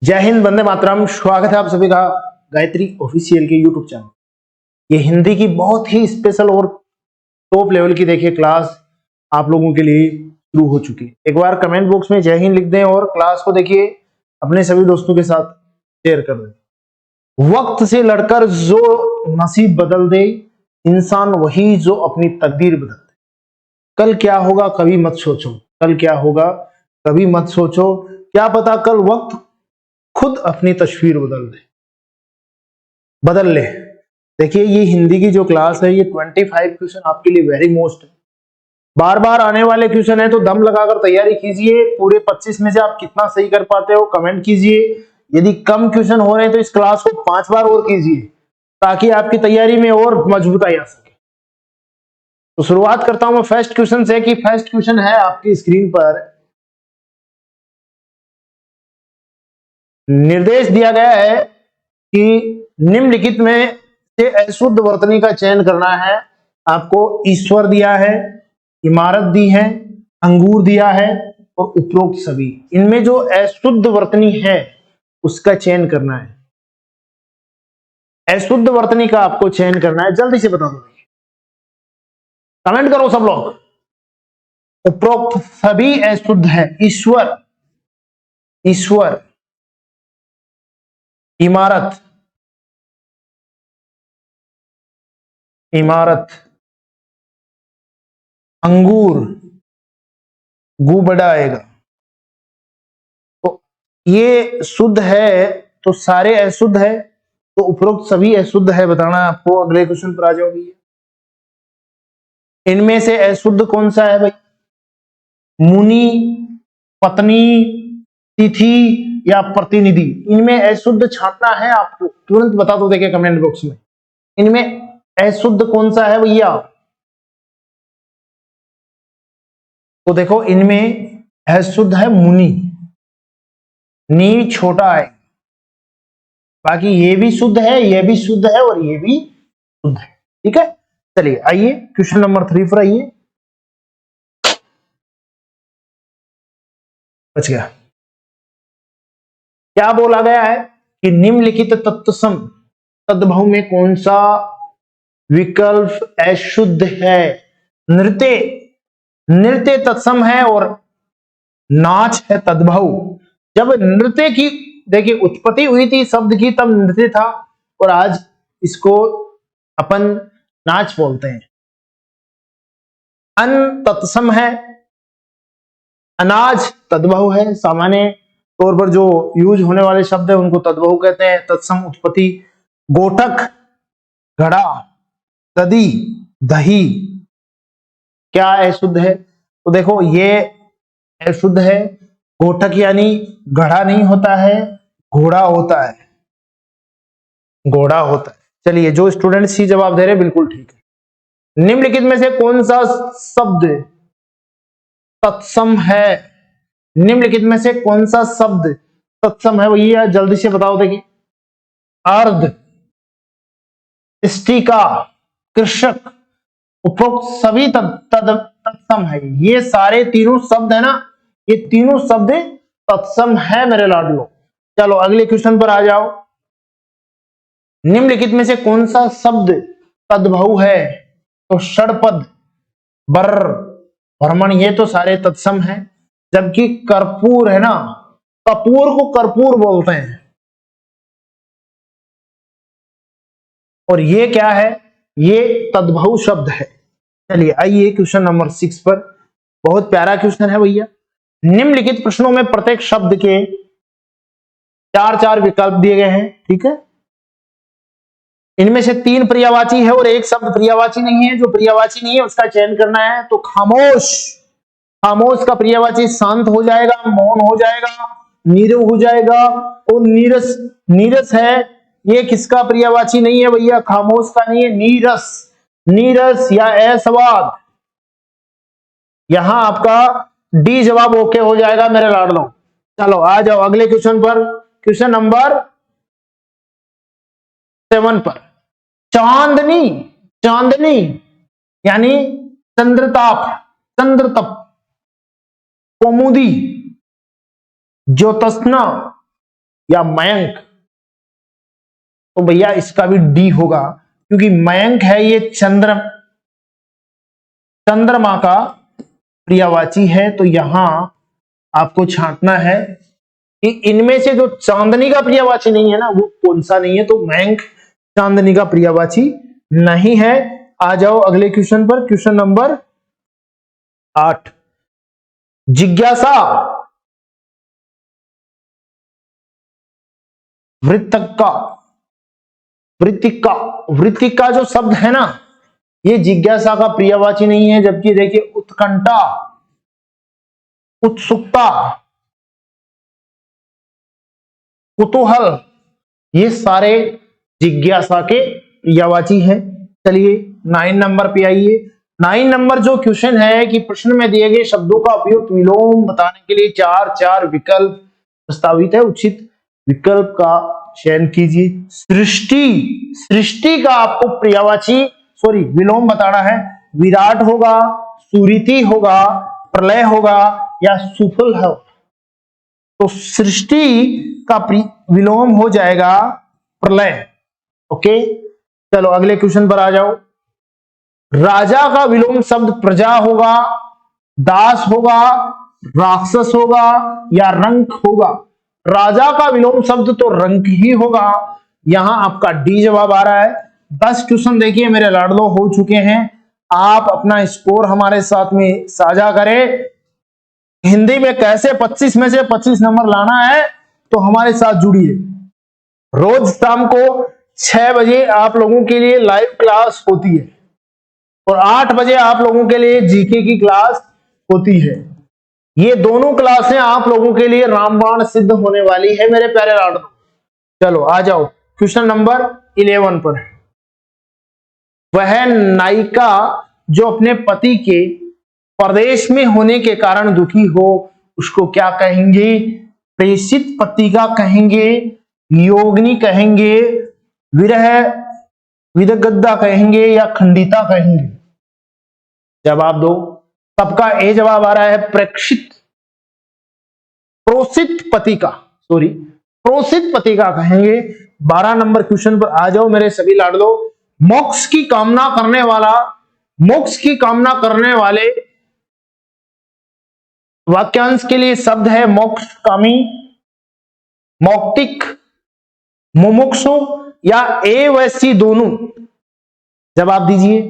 जय हिंद, वंदे मातरम। स्वागत है आप सभी का गायत्री ऑफिशियल के यूट्यूब चैनल। ये हिंदी की बहुत ही स्पेशल और टॉप लेवल की देखिए क्लास आप लोगों के लिए शुरू हो चुकी है। एक बार कमेंट बॉक्स में जय हिंद लिख दें और क्लास को देखिए अपने सभी दोस्तों के साथ शेयर कर दें। वक्त से लड़कर जो नसीब बदल दे, इंसान वही जो अपनी तकदीर बदल दे। कल क्या होगा कभी मत सोचो, कल क्या होगा कभी मत सोचो, क्या पता कल वक्त खुद अपनी तस्वीर बदल ले। देखिए ये हिंदी की जो क्लास है, ये 25 क्वेश्चन आपके लिए वेरी मोस्ट है। बार बार आने वाले क्वेश्चन है, तो दम लगाकर तैयारी कीजिए। पूरे 25 में से आप कितना सही कर पाते हो कमेंट कीजिए। यदि कम क्वेश्चन हो रहे हैं तो इस क्लास को 5 बार और कीजिए, ताकि आपकी तैयारी में और मजबूताई आ सके। तो शुरुआत करता हूं मैं फर्स्ट क्वेश्चन से, कि फर्स्ट क्वेश्चन है आपकी स्क्रीन पर। निर्देश दिया गया है कि निम्नलिखित में से अशुद्ध वर्तनी का चयन करना है। आपको ईश्वर दिया है, इमारत दी है, अंगूर दिया है और उपरोक्त सभी। इनमें जो अशुद्ध वर्तनी है उसका चयन करना है। अशुद्ध वर्तनी का आपको चयन करना है, जल्दी से बता दो, कमेंट करो सब लोग। उपरोक्त सभी अशुद्ध है। ईश्वर, ईश्वर, इमारत, इमारत, अंगूर, गु बड़ा आएगा, तो ये शुद्ध है तो सारे अशुद्ध है, तो उपरोक्त सभी अशुद्ध है बताना है आपको। अगले क्वेश्चन पर आ जाओगे। इनमें से अशुद्ध कौन सा है भाई? मुनि, पत्नी, तिथि या प्रतिनिधि। इनमें अशुद्ध छांटना है आपको, तुरंत बता दो देखिए कमेंट बॉक्स में। इनमें अशुद्ध कौन सा है भैया? तो देखो इनमें अशुद्ध है मुनि, नी छोटा है। बाकी ये भी शुद्ध है, ये भी शुद्ध है और ये भी शुद्ध है। ठीक है, चलिए आइए क्वेश्चन नंबर 3 पर आइए। बच गया। क्या बोला गया है कि निम्नलिखित तत्सम तद्भव में कौन सा विकल्प अशुद्ध है? नृत्य, नृत्य तत्सम है और नाच है तद्भव। जब नृत्य की देखिए उत्पत्ति हुई थी शब्द की, तब नृत्य था और आज इसको अपन नाच बोलते हैं। अन्न तत्सम है, अनाज तद्भव है। सामान्य तौर पर जो यूज होने वाले शब्द है उनको तद्भव कहते हैं। तत्सम उत्पत्ति। गोटक, घड़ा, दधी, दही, क्या अशुद्ध है? तो देखो ये अशुद्ध है। गोटक यानी घड़ा नहीं होता है, घोड़ा होता है, घोड़ा होता है। चलिए जो स्टूडेंट सी जवाब दे रहे बिल्कुल ठीक है। निम्नलिखित में से कौन सा शब्द तत्सम है? निम्नलिखित में से कौन सा शब्द तत्सम है भैया, जल्दी से बताओ देखिए। अर्ध, स्टिका, कृषक, उपरोक्त सभी तत्सम है। ये सारे तीनों शब्द है ना, ये तीनों शब्द तत्सम है मेरे लाडलो। चलो अगले क्वेश्चन पर आ जाओ। निम्नलिखित में से कौन सा शब्द तद्भव है? तो षडपद, बर, भ्रमण, ये तो सारे तत्सम है। जबकि कर्पूर है ना, कपूर को कर्पूर बोलते हैं, और ये क्या है? ये तद्भव शब्द है। चलिए आइए क्वेश्चन नंबर 6 पर। बहुत प्यारा क्वेश्चन है भैया। निम्नलिखित प्रश्नों में प्रत्येक शब्द के 4 विकल्प दिए गए हैं। ठीक है, इनमें से 3 पर्यायवाची है और एक शब्द पर्यायवाची नहीं है। जो पर्यायवाची नहीं है उसका चयन करना है। तो खामोश, खामोश का पर्यायवाची शांत हो जाएगा, मौन हो जाएगा, नीरव हो जाएगा। और नीरस, नीरस है, ये किसका पर्यायवाची नहीं है भैया? खामोश का नहीं है, नीरस, नीरस या असवाद। यहां आपका डी जवाब ओके हो जाएगा मेरे लाडलो। चलो आ जाओ अगले क्वेश्चन पर, क्वेश्चन नंबर 7 पर। चांदनी, चांदनी यानी चंद्रताप, चंद्रतप, कौमुदी, ज्योत्सना या मयंक, तो भैया इसका भी डी होगा, क्योंकि मयंक है ये चंद्रमा का पर्यायवाची है। तो यहां आपको छांटना है कि इनमें से जो चांदनी का पर्यायवाची नहीं है ना, वो कौन सा नहीं है। तो मयंक चांदनी का पर्यायवाची नहीं है। आ जाओ अगले क्वेश्चन पर, क्वेश्चन नंबर 8। जिज्ञासा वृत्तिका जो शब्द है ना, ये जिज्ञासा का पर्यायवाची नहीं है। जबकि देखिए उत्कंठा, उत्सुकता, कुतूहल, ये सारे जिज्ञासा के पर्यायवाची हैं। चलिए 9 नंबर पे आइए। 9 नंबर जो क्वेश्चन है कि प्रश्न में दिए गए शब्दों का उपयुक्त विलोम बताने के लिए 4 विकल्प प्रस्तावित है, उचित विकल्प का चयन कीजिए। सृष्टि का आपको पर्यायवाची विलोम बताना है। विराट होगा, सुरीति होगा, प्रलय होगा या सुफल है। तो सृष्टि का विलोम हो जाएगा प्रलय। ओके, चलो अगले क्वेश्चन पर आ जाओ। राजा का विलोम शब्द प्रजा होगा, दास होगा, राक्षस होगा या रंक होगा। राजा का विलोम शब्द तो रंक ही होगा। यहां आपका डी जवाब आ रहा है। 10 क्वेश्चन देखिए मेरे लाडलो हो चुके हैं। आप अपना स्कोर हमारे साथ में साझा करें। हिंदी में कैसे 25 में से 25 नंबर लाना है, तो हमारे साथ जुड़िए। रोज शाम को 6 बजे आप लोगों के लिए लाइव क्लास होती है और 8 बजे आप लोगों के लिए जीके की क्लास होती है। ये दोनों क्लासें आप लोगों के लिए रामबाण सिद्ध होने वाली है मेरे प्यारे लाडलो। चलो आ जाओ क्वेश्चन नंबर 11 पर। वह नायिका जो अपने पति के परदेश में होने के कारण दुखी हो, उसको क्या कहेंगे? प्रेषित पत्रिका कहेंगे, योगिनी कहेंगे, विरह विदगद्दा कहेंगे या खंडिता कहेंगे? जवाब दो। सबका ए जवाब आ रहा है प्रोषित पत्रिका कहेंगे। 12 नंबर क्वेश्चन पर आ जाओ मेरे सभी लाडलो। मोक्ष की कामना करने वाले वाक्यांश के लिए शब्द है मोक्षकामी, मौक्तिक, मुमुक्षु या ए व सी दोनों। जवाब दीजिए।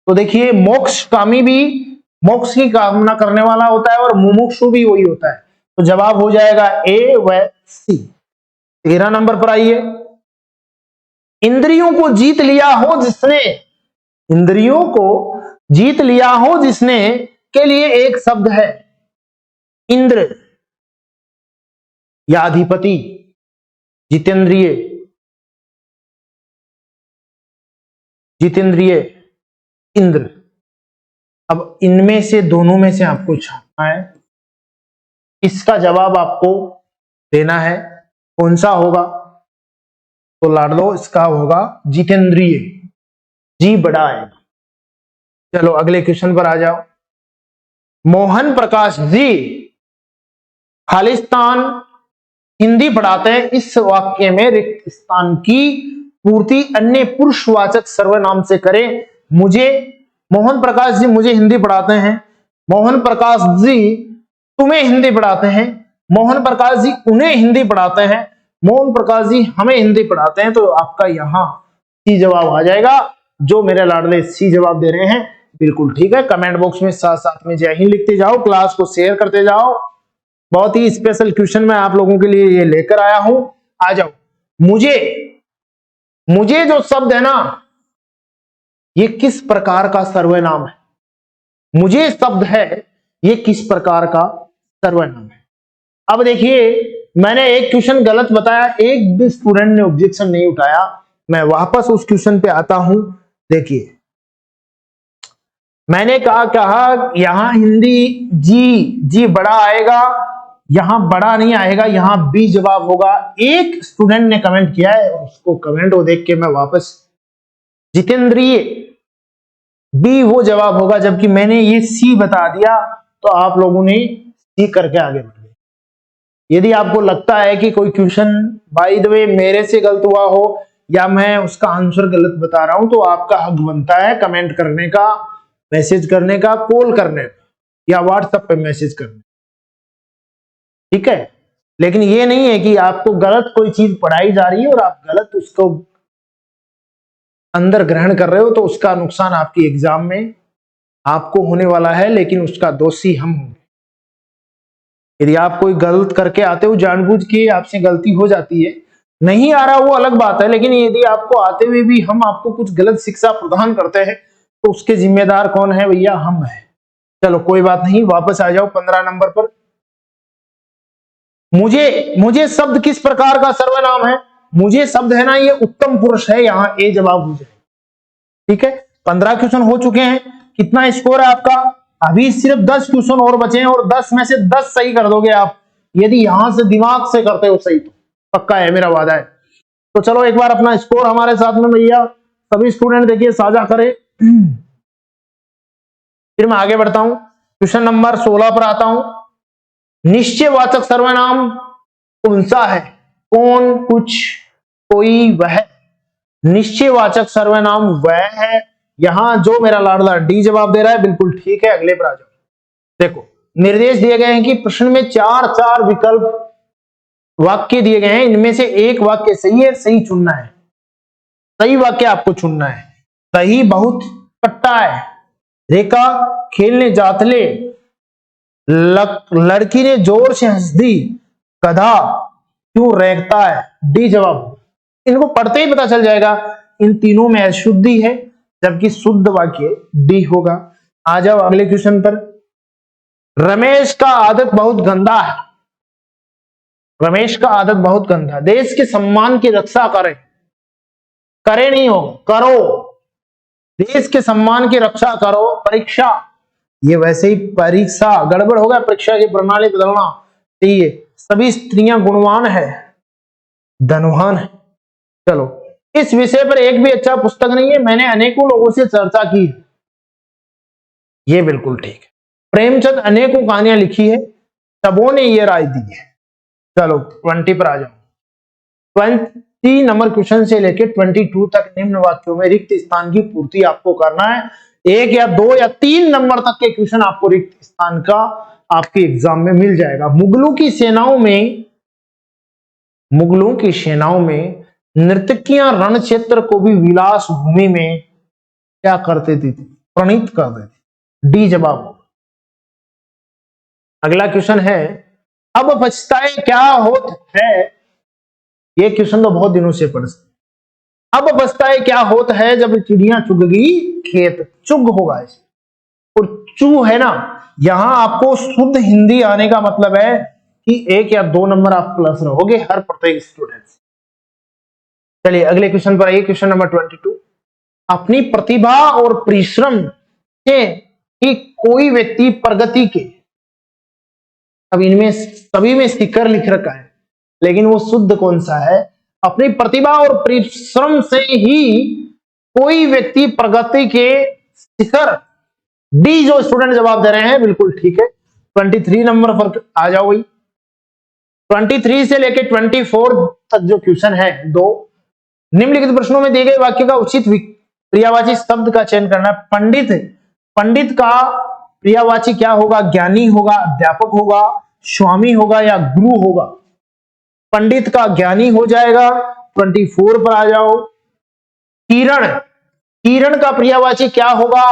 तो देखिए मोक्षकामी भी मोक्ष की कामना करने वाला होता है और मुमुक्षु भी वही होता है। तो जवाब हो जाएगा ए व सी। 13 नंबर पर आइए। इंद्रियों को जीत लिया हो जिसने के लिए एक शब्द है इंद्र या अधिपति, जितेंद्रिय, इंद्र। अब इनमें से दोनों में से आपको छानना है। इसका जवाब आपको देना है। कौन सा होगा? तो लाडलो इसका होगा जितेंद्रिय, जी बड़ा है। चलो अगले क्वेश्चन पर आ जाओ। मोहन प्रकाश जी खालिस्तान हिंदी पढ़ाते हैं। इस वाक्य में रिक्त स्थान की पूर्ति अन्य पुरुषवाचक सर्वनाम से करें। मोहन प्रकाश जी मुझे हिंदी पढ़ाते हैं। मोहन प्रकाश जी तुम्हें हिंदी पढ़ाते हैं। मोहन प्रकाश जी उन्हें हिंदी पढ़ाते हैं। मोहन प्रकाश जी हमें हिंदी पढ़ाते हैं। तो आपका यहां सी जवाब आ जाएगा। जो मेरे लाडले सी जवाब दे रहे हैं बिल्कुल ठीक है। कमेंट बॉक्स में साथ साथ में जय हिंद लिखते जाओ, क्लास को शेयर करते जाओ। बहुत ही स्पेशल क्वेश्चन मैं आप लोगों के लिए ये लेकर आया हूं। आ जाओ। मुझे जो शब्द है ना, ये किस प्रकार का सर्वनाम है? मुझे शब्द है, ये किस प्रकार का सर्वनाम है? अब देखिए मैंने एक क्वेश्चन गलत बताया, एक भी स्टूडेंट ने ऑब्जेक्शन नहीं उठाया। मैं वापस उस क्वेश्चन पे आता हूं। देखिए मैंने कहा यहां हिंदी जी बड़ा आएगा, यहां बड़ा नहीं आएगा, यहां बी जवाब होगा। एक स्टूडेंट ने कमेंट किया है, उसको कमेंट को देख के मैं वापस जितेंद्रिय बी वो जवाब होगा। जबकि मैंने ये सी बता दिया तो आप लोगों ने सी करके आगे बढ़ गए। यदि आपको लगता है कि कोई क्वेश्चन बाय द वे मेरे से गलत हुआ हो या मैं उसका आंसर गलत बता रहा हूं, तो आपका हक बनता है कमेंट करने का, मैसेज करने का, कॉल करने का या व्हाट्सएप पे मैसेज करने, ठीक है। लेकिन ये नहीं है कि आपको गलत कोई चीज पढ़ाई जा रही है और आप गलत उसको अंदर ग्रहण कर रहे हो, तो उसका नुकसान आपकी एग्जाम में आपको होने वाला है, लेकिन उसका दोषी हम होंगे। यदि आप कोई गलत करके आते हो, जानबूझ के आपसे गलती हो जाती है, नहीं आ रहा वो अलग बात है, लेकिन यदि आपको आते हुए भी हम आपको कुछ गलत शिक्षा प्रदान करते हैं, तो उसके जिम्मेदार कौन है भैया? हम हैं। चलो कोई बात नहीं, वापस आ जाओ 15 नंबर पर। मुझे शब्द किस प्रकार का सर्वनाम है? मुझे शब्द है ना, ये उत्तम पुरुष है, यहां ए जवाब हो जाए, ठीक है। 15 क्वेश्चन हो चुके हैं। कितना स्कोर है आपका? अभी सिर्फ 10 क्वेश्चन और बचे हैं और 10 में से 10 सही कर दोगे आप, यदि यहां से दिमाग से करते हो सही, तो पक्का है, मेरा वादा है। तो चलो एक बार अपना स्कोर हमारे साथ में भैया सभी स्टूडेंट देखिए साझा करें, फिर मैं आगे बढ़ता हूं। क्वेश्चन नंबर 16 पर आता हूं। निश्चयवाचक सर्वनाम कौन सा है? कौन, कुछ, कोई, वह। निश्चयवाचक सर्वनाम वह है। यहां जो मेरा लाडला डी जवाब दे रहा है, बिल्कुल ठीक है। अगले पर आ जाओ। देखो निर्देश दिए गए हैं कि प्रश्न में 4 विकल्प वाक्य दिए गए हैं, इनमें से एक वाक्य सही है, सही चुनना है। सही वाक्य आपको चुनना है। सही बहुत कट्टा है। रेखा खेलने जातले, लड़की ने जोर से हंस दी, गधा क्यों रेंगता है? डी जवाब। इनको पढ़ते ही पता चल जाएगा इन तीनों में अशुद्धि है, जबकि शुद्ध वाक्य डी होगा। आ जाओ अगले क्वेश्चन पर। रमेश का आदत बहुत गंदा है। रमेश का आदत बहुत गंदा। देश के सम्मान की रक्षा करे, करे नहीं हो, करो। देश के सम्मान की रक्षा करो। परीक्षा, ये वैसे ही परीक्षा गड़बड़ होगा, परीक्षा की प्रणाली बदलना चाहिए। सभी स्त्रियां गुणवान है, धनवान है। चलो इस विषय पर एक भी अच्छा पुस्तक नहीं है, मैंने अनेकों लोगों से चर्चा की, ये बिल्कुल ठीक है। प्रेमचंद अनेकों कहानियां लिखी है, सबों ने ये राय दी है। चलो 20 पर आ जाओ। 20 नंबर क्वेश्चन से लेकर 22 तक निम्न वाक्यों में रिक्त स्थान की पूर्ति आपको करना है। 1 या 2 या 3 नंबर तक के क्वेश्चन आपको रिक्त स्थान का आपके एग्जाम में मिल जाएगा। मुगलों की सेनाओं में नर्तकियां रण क्षेत्र को भी विलास भूमि में क्या करते थे? प्रणीत करते थे। डी जवाब। अगला क्वेश्चन है, अब पछताए क्या होत है? ये क्वेश्चन तो बहुत दिनों से पढ़, अब पछताए क्या होत है जब चिड़िया चुग गई खेत? चुग होगा इसे, और चू है ना, यहां आपको शुद्ध हिंदी आने का मतलब है कि 1 या 2 नंबर आप प्लस रहोगे हर प्रत्येक स्टूडेंट। चलिए अगले क्वेश्चन पर आइए। Question number 22। अपनी प्रतिभा और परिश्रम से ही कोई व्यक्ति प्रगति के, अब इनमें सभी में शिखर लिख रखा है, लेकिन वो शुद्ध कौन सा है? अपनी प्रतिभा और परिश्रम से ही कोई व्यक्ति प्रगति के शिखर। डी जो स्टूडेंट जवाब दे रहे हैं बिल्कुल ठीक है। 23 नंबर पर आ जाओ भाई। 23 से लेकर 24 तक जो क्वेश्चन है, 2 निम्नलिखित प्रश्नों में दिए गए वाक्य का उचित क्रियावाची शब्द का चयन करना। पंडित, पंडित का क्रियावाची क्या होगा? ज्ञानी होगा, अध्यापक होगा, स्वामी होगा या गुरु होगा? पंडित का ज्ञानी हो जाएगा। 24 पर आ जाओ। किरण, किरण का क्रियावाची क्या होगा?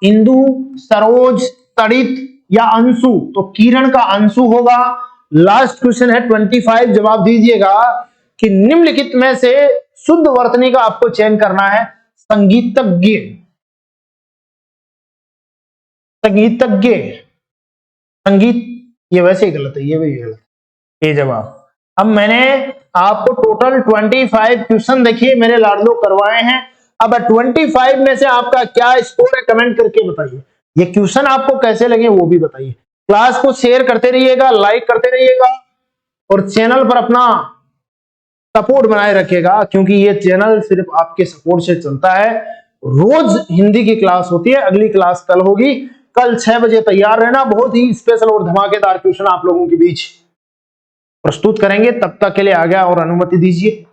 इंदु, सरोज, तड़ित या अंशु? तो किरण का अंशु होगा। लास्ट क्वेश्चन है 25, जवाब दीजिएगा कि निम्नलिखित में से शुद्ध वर्तनी का आपको चयन करना है। संगीतज्ञ, संगीतज्ञ, संगीत, ये वैसे ही गलत है, ये भी गलत है, ये जवाब। अब मैंने आपको टोटल 25 क्वेश्चन देखिए मेरे लाडलो करवाए हैं। अब 25 में से आपका क्या स्कोर है कमेंट करके बताइए। ये क्वेश्चन आपको कैसे लगे वो भी बताइए। क्लास को शेयर करते रहिएगा, लाइक करते रहिएगा और चैनल पर अपना सपोर्ट बनाए रखिएगा, क्योंकि ये चैनल सिर्फ आपके सपोर्ट से चलता है। रोज हिंदी की क्लास होती है, अगली क्लास कल होगी। कल 6 बजे तैयार रहना, बहुत ही स्पेशल और धमाकेदार क्वेश्चन आप लोगों के बीच प्रस्तुत करेंगे। तब तक के लिए आज्ञा और अनुमति दीजिए।